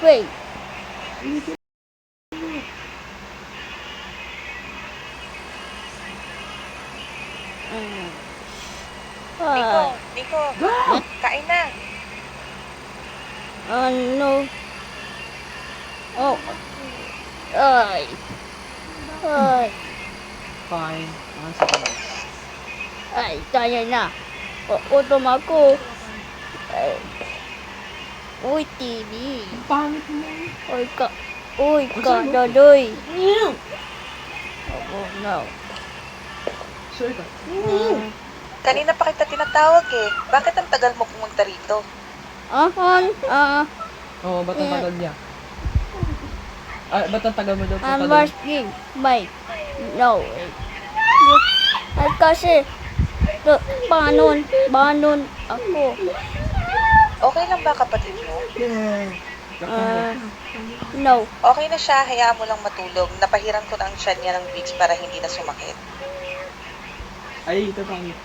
Wait. Nico, Nico, kain na. Ano? Oh. Ay. Ay. Fine. Sige. Ay, tayo na. Utom ako. Ay. Uy, TV. Pangit mo. Uy, dadoy. Oh, no. Sorry ka. Kanina pa kita tinatawag eh. Bakit ang tagal mo pumunta rito? Oo, ba't ang tagal niya? Ba't ang tagal mo daw punta I'm doon? asking, Mike. No. Ay, kasi, banon ako. Okay lang ba kapatid mo? No. Okay na siya, hayaan mo lang matulog. Napahiran ko na ang tiyan niya ng Vicks para hindi na sumakit. Ay, ito pangit.